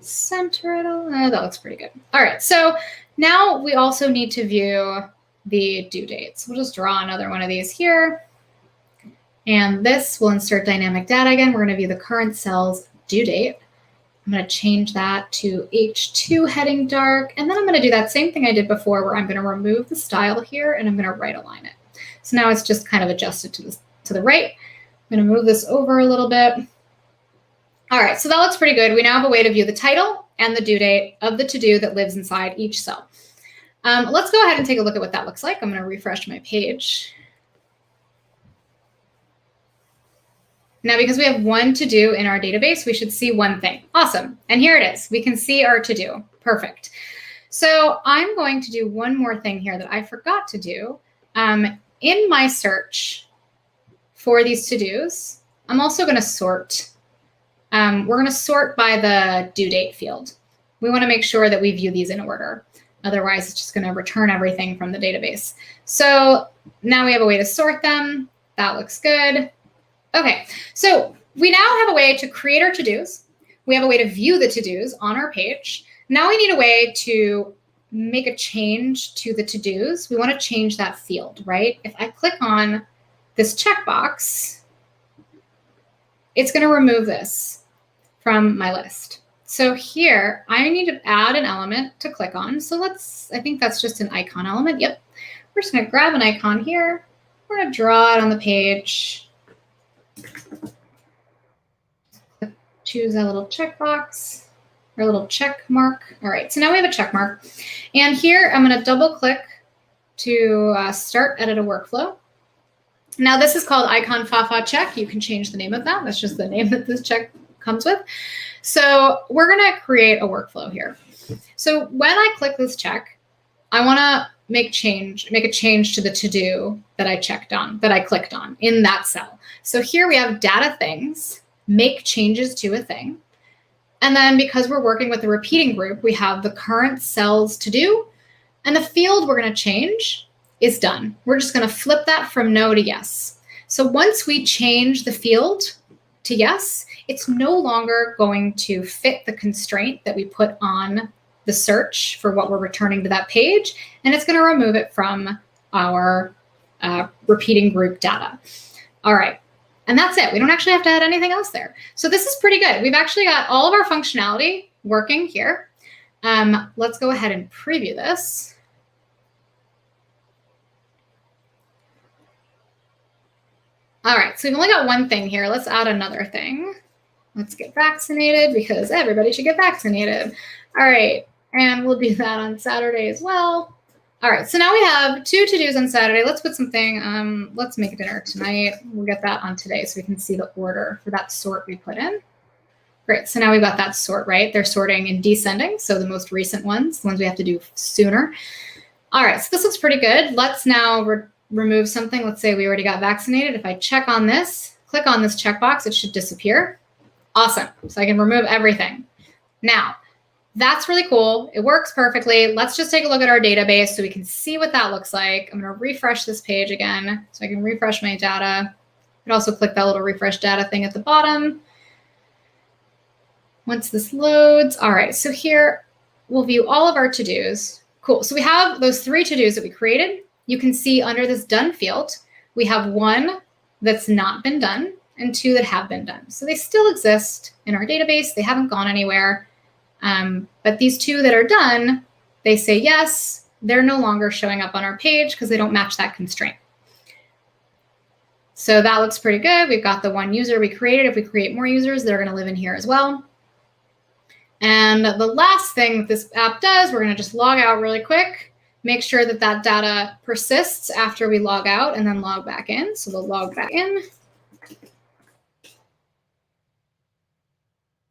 Speaker 3: center it. That looks pretty good. All right, so now we also need to view the due dates. We'll just draw another one of these here. And this will insert dynamic data again. We're going to view the current cell's due date. I'm going to change that to H2 heading dark. And then I'm going to do that same thing I did before where I'm going to remove the style here and I'm going to right align it. So now it's just kind of adjusted to the right. I'm going to move this over a little bit. All right, so that looks pretty good. We now have a way to view the title and the due date of the to-do that lives inside each cell. Let's go ahead and take a look at what that looks like. I'm going to refresh my page. Now, because we have one to-do in our database, we should see one thing. Awesome. And here it is. We can see our to-do. Perfect. So I'm going to do one more thing here that I forgot to do. In my search for these to-dos, I'm also going to sort. We're going to sort by the due date field. We want to make sure that we view these in order. Otherwise, it's just going to return everything from the database. So now we have a way to sort them. That looks good. Okay, so we now have a way to create our to-dos. We have a way to view the to-dos on our page. Now we need a way to make a change to the to-dos. We want to change that field, right? If I click on this checkbox, it's going to remove this from my list. So here, I need to add an element to click on. So I think that's just an icon element. Yep. We're just going to grab an icon here. We're going to draw it on the page. Choose a little checkbox or a little check mark. All right, so now we have a check mark. And here I'm going to double click to start edit a workflow. Now this is called icon fafa check. You can change the name of that. That's just the name that this check comes with. So we're going to create a workflow here. So when I click this check, I want to make a change to the to-do that I clicked on in that cell. So here we have data things, make changes to a thing. And then because we're working with the repeating group, we have the current cells to do, and the field we're going to change is done. We're just going to flip that from no to yes. So once we change the field to yes, it's no longer going to fit the constraint that we put on the search for what we're returning to that page, and it's going to remove it from our repeating group data. All right, and that's it. We don't actually have to add anything else there. So this is pretty good. We've actually got all of our functionality working here. Let's go ahead and preview this. All right, so we've only got one thing here. Let's add another thing. Let's get vaccinated because everybody should get vaccinated. All right, and we'll do that on Saturday as well. All right, so now we have 2 to-dos on Saturday. Let's put something, let's make dinner tonight. We'll get that on today so we can see the order for that sort we put in. Great, so now we've got that sort, right? They're sorting in descending, so the most recent ones, the ones we have to do sooner. All right, so this looks pretty good. Let's now remove something. Let's say we already got vaccinated. If I check on this, click on this checkbox, it should disappear. Awesome, so I can remove everything. Now, that's really cool. It works perfectly. Let's just take a look at our database so we can see what that looks like. I'm going to refresh this page again so I can refresh my data. I could also click that little refresh data thing at the bottom. Once this loads, all right, so here we'll view all of our to-dos. Cool, so we have those 3 to-dos that we created. You can see under this done field, we have 1 that's not been done and 2 that have been done. So they still exist in our database. They haven't gone anywhere. But these 2 that are done, they say yes, they're no longer showing up on our page because they don't match that constraint. So that looks pretty good. We've got the 1 user we created. If we create more users, they're going to live in here as well. And the last thing that this app does, we're going to just log out really quick, make sure that that data persists after we log out and then log back in. So we'll log back in.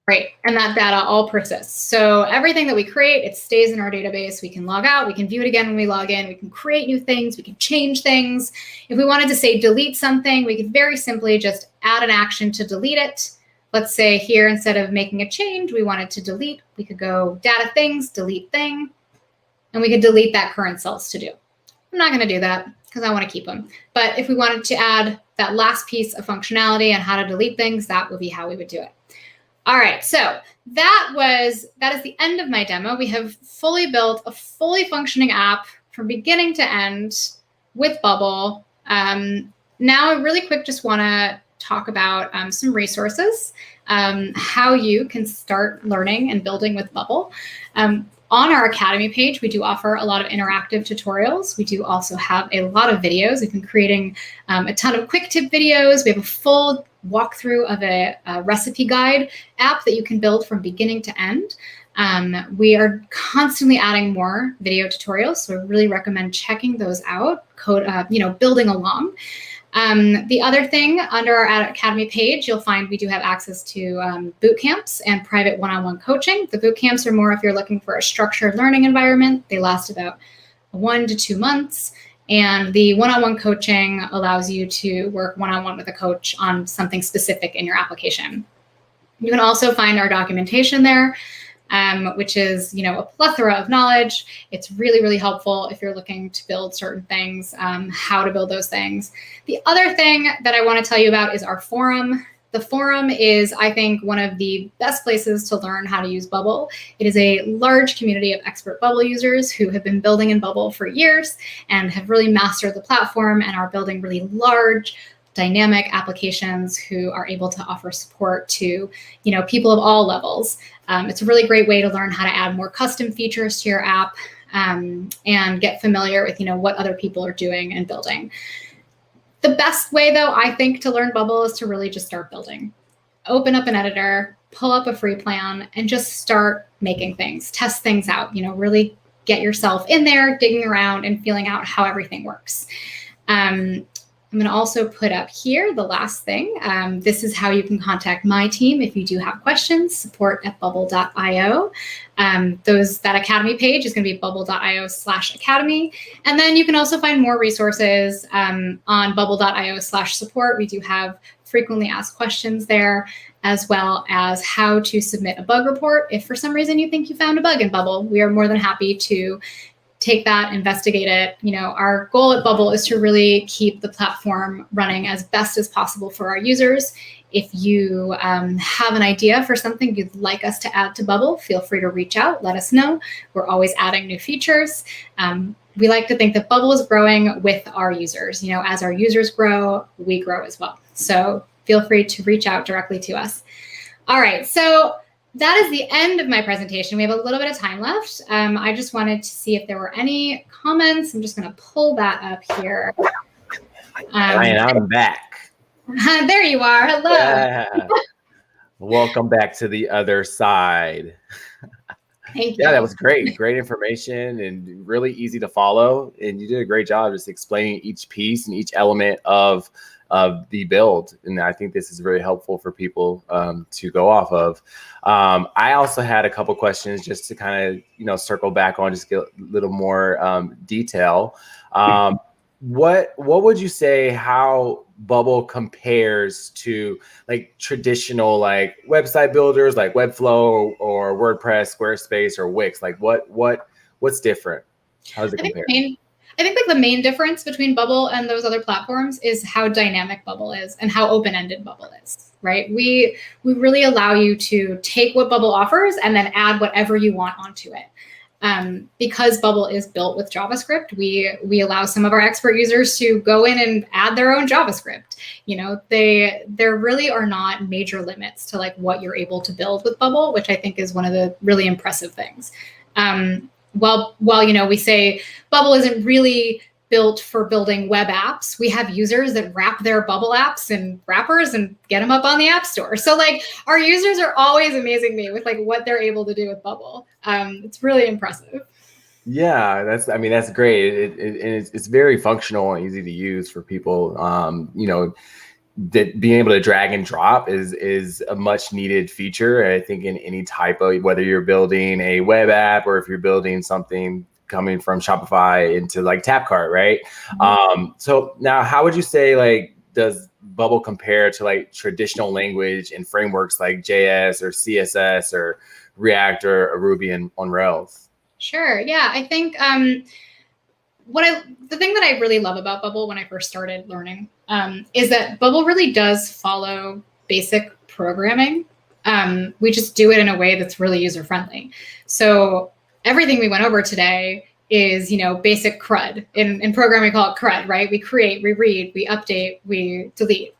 Speaker 3: Great, and that data all persists. So everything that we create, it stays in our database. We can log out, we can view it again when we log in, we can create new things, we can change things. If we wanted to say delete something, we could very simply just add an action to delete it. Let's say here, instead of making a change, we wanted to delete, we could go data things, delete thing, and we could delete that current cells to do. I'm not gonna do that because I wanna keep them. But if we wanted to add that last piece of functionality and how to delete things, that would be how we would do it. All right, so that is the end of my demo. We have fully built a fully functioning app from beginning to end with Bubble. now I really quick just want to talk about some resources, how you can start learning and building with Bubble. On our Academy page, we do offer a lot of interactive tutorials. We do also have a lot of videos. We've been creating a ton of quick tip videos. We have a full walkthrough of a recipe guide app that you can build from beginning to end. We are constantly adding more video tutorials, so I really recommend checking those out, building along. The other thing, under our Academy page, you'll find we do have access to boot camps and private one-on-one coaching. The boot camps are more if you're looking for a structured learning environment. They last about 1 to 2 months. And the one-on-one coaching allows you to work one-on-one with a coach on something specific in your application. You can also find our documentation there, which is, a plethora of knowledge. It's really, really helpful if you're looking to build certain things, how to build those things. The other thing that I want to tell you about is our forum. The forum is, I think, one of the best places to learn how to use Bubble. It is a large community of expert Bubble users who have been building in Bubble for years and have really mastered the platform and are building really large, dynamic applications who are able to offer support to, people of all levels. It's a really great way to learn how to add more custom features to your app and get familiar with, what other people are doing and building. The best way, though, I think, to learn Bubble is to really just start building. Open up an editor, pull up a free plan, and just start making things, test things out, really get yourself in there, digging around and feeling out how everything works. I'm going to also put up here the last thing. This is how you can contact my team if you do have questions, support@bubble.io. That Academy page is going to be bubble.io/academy. And then you can also find more resources on bubble.io/support. We do have frequently asked questions there, as well as how to submit a bug report. If for some reason you think you found a bug in Bubble, we are more than happy to take that, investigate it. Our goal at Bubble is to really keep the platform running as best as possible for our users. If you have an idea for something you'd like us to add to Bubble, feel free to reach out, let us know. We're always adding new features. We like to think that Bubble is growing with our users. As our users grow, we grow as well. So feel free to reach out directly to us. All right, so that is the end of my presentation. We have a little bit of time left. I just wanted to see if there were any comments. I'm just going to pull that up here.
Speaker 2: Ryan, I'm back.
Speaker 3: There you are. Hello.
Speaker 2: Yeah. Welcome back to the other side.
Speaker 3: Thank you.
Speaker 2: Yeah, that was great. Great information and really easy to follow. And you did a great job just explaining each piece and each element of the build. And I think this is very helpful for people to go off of. I also had a couple questions just to kind of, circle back on, just get a little more detail. What would you say how Bubble compares to like traditional like website builders like Webflow or WordPress, Squarespace, or Wix? Like what's different? How does it compare?
Speaker 3: I think the main difference between Bubble and those other platforms is how dynamic Bubble is and how open-ended Bubble is, right? We really allow you to take what Bubble offers and then add whatever you want onto it. Because Bubble is built with JavaScript, we allow some of our expert users to go in and add their own JavaScript. There really are not major limits to like what you're able to build with Bubble, which I think is one of the really impressive things. While we say Bubble isn't really built for building web apps, we have users that wrap their Bubble apps in wrappers and get them up on the App Store. So like our users are always amazing me with like what they're able to do with Bubble. It's really impressive.
Speaker 2: Yeah, that's great. It's very functional and easy to use for people. That being able to drag and drop is a much needed feature. I think in any type of, whether you're building a web app or if you're building something coming from Shopify into like TapCart, right? Mm-hmm. So now how would you say like, does Bubble compare to like traditional language and frameworks like JS or CSS or React or Ruby on Rails?
Speaker 3: Sure. Yeah, I think the thing that I really love about Bubble when I first started learning is that Bubble really does follow basic programming. We just do it in a way that's really user friendly. So everything we went over today is, basic CRUD. In programming, we call it CRUD, right? We create, we read, we update, we delete.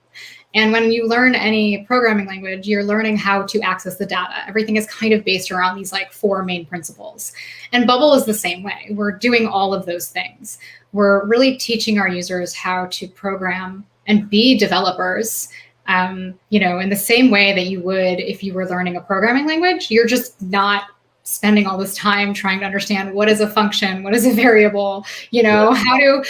Speaker 3: And when you learn any programming language, you're learning how to access the data. Everything is kind of based around these like 4 main principles. And Bubble is the same way. We're doing all of those things. We're really teaching our users how to program and be developers, in the same way that you would if you were learning a programming language. You're just not spending all this time trying to understand what is a function, what is a variable, how do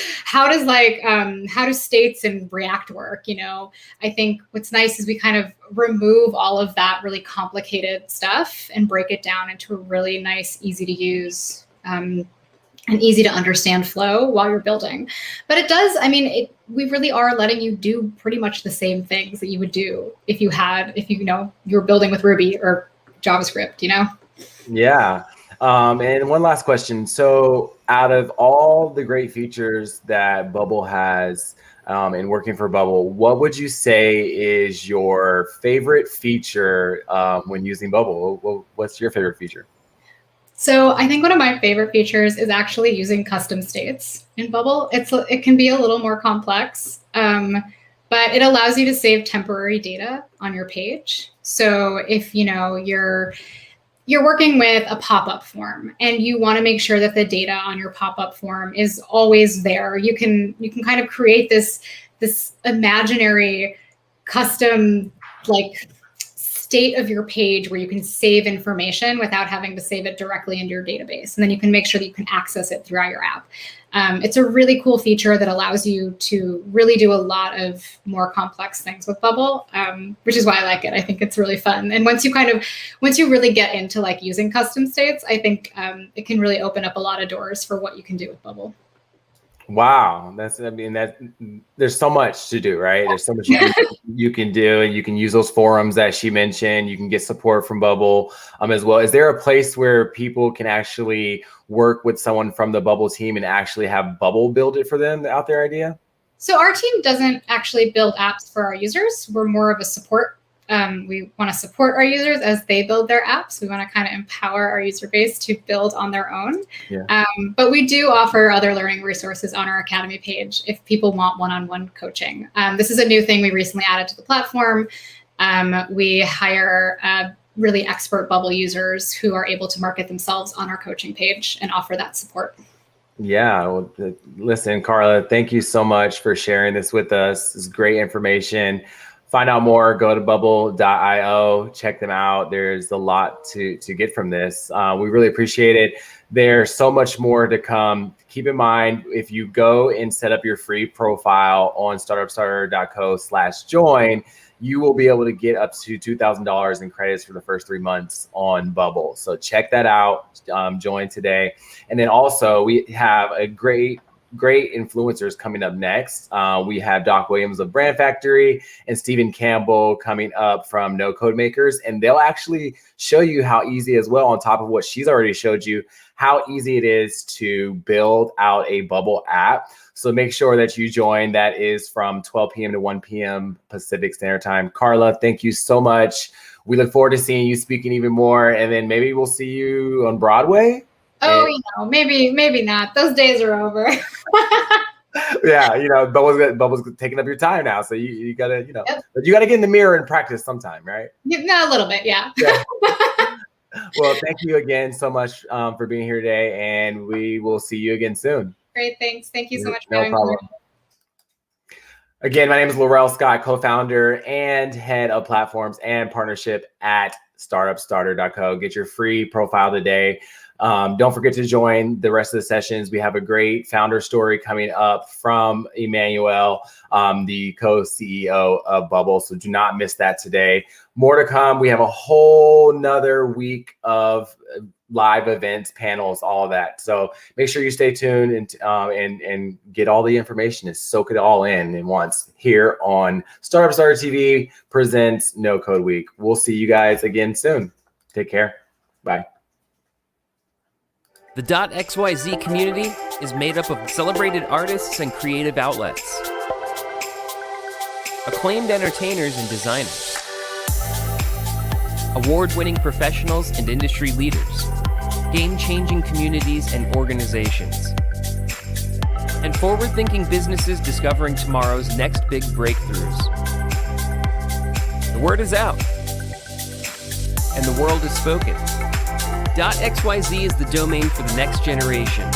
Speaker 3: states in React work? I think what's nice is we kind of remove all of that really complicated stuff and break it down into a really nice, easy to use, and easy to understand flow while you're building. But it does, we really are letting you do pretty much the same things that you would do if you're building with Ruby or JavaScript,
Speaker 2: Yeah. And one last question. So out of all the great features that Bubble has in working for Bubble, what would you say is your favorite feature when using Bubble? What's your favorite feature?
Speaker 3: So I think one of my favorite features is actually using custom states in Bubble. It can be a little more complex, but it allows you to save temporary data on your page. So if you're working with a pop-up form and you want to make sure that the data on your pop-up form is always there, you can kind of create this imaginary custom state of your page where you can save information without having to save it directly into your database. And then you can make sure that you can access it throughout your app. It's a really cool feature that allows you to really do a lot of more complex things with Bubble, which is why I like it. I think it's really fun. And once you really get into using custom states, I think it can really open up a lot of doors for what you can do with Bubble.
Speaker 2: Wow, there's so much to do, right? There's so much you can do, and you can use those forums that she mentioned. You can get support from Bubble as well. Is there a place where people can actually work with someone from the Bubble team and actually have Bubble build it for them out their idea?
Speaker 3: So our team doesn't actually build apps for our users. We're more of a support. We want to support our users as they build their apps. We want to kind of empower our user base to build on their own. Yeah. But we do offer other learning resources on our Academy page if people want one-on-one coaching. This is a new thing we recently added to the platform. We hire really expert Bubble users who are able to market themselves on our coaching page and offer that support.
Speaker 2: Yeah, well, listen, Carla, thank you so much for sharing this with us. It's great information. Find out more, go to bubble.io, check them out. There's a lot to get from this. We really appreciate it. There's so much more to come. Keep in mind, if you go and set up your free profile on startupstarter.co/join, you will be able to get up to $2,000 in credits for the first 3 months on Bubble. So check that out, join today. And then also we have a great influencers coming up next. We have Doc Williams of Brand Factory and Stephen Campbell coming up from No Code Makers, and they'll actually show you how easy as well, on top of what she's already showed you, how easy it is to build out a Bubble app. So make sure that you join. That is from 12 p.m. to 1 p.m. Pacific Standard Time. Carla, thank you so much. We look forward to seeing you speaking even more, and then maybe we'll see you on Broadway.
Speaker 3: Oh, maybe not. Those days are over.
Speaker 2: Yeah, Bubbles taking up your time now, so you gotta,
Speaker 3: Yep.
Speaker 2: But you gotta get in the mirror and practice sometime, right?
Speaker 3: Yeah, a little bit, yeah.
Speaker 2: Well, thank you again so much for being here today, and we will see you again soon.
Speaker 3: Great, thanks. Thank you so much for
Speaker 2: No
Speaker 3: having
Speaker 2: problem.
Speaker 3: me.
Speaker 2: Again, my name is Laurel Scott, co-founder and head of platforms and partnership at StartupStarter.co. Get your free profile today. Don't forget to join the rest of the sessions. We have a great founder story coming up from Emmanuel, the co-CEO of Bubble. So do not miss that today. More to come. We have a whole nother week of live events, panels, all of that. So make sure you stay tuned and get all the information and soak it all in once here on Startup Starter TV presents No Code Week. We'll see you guys again soon. Take care. Bye.
Speaker 1: The .xyz community is made up of celebrated artists and creative outlets, acclaimed entertainers and designers, award-winning professionals and industry leaders, game-changing communities and organizations, and forward-thinking businesses discovering tomorrow's next big breakthroughs. The word is out, and the world is spoken. .xyz is the domain for the next generation.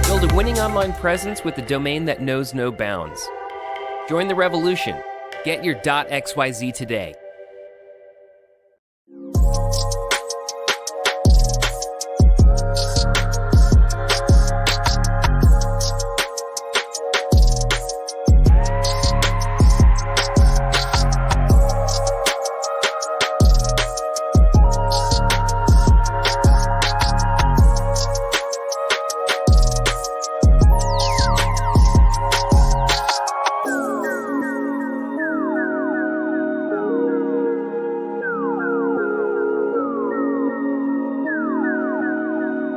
Speaker 1: Build a winning online presence with a domain that knows no bounds. Join the revolution. Get your .xyz today.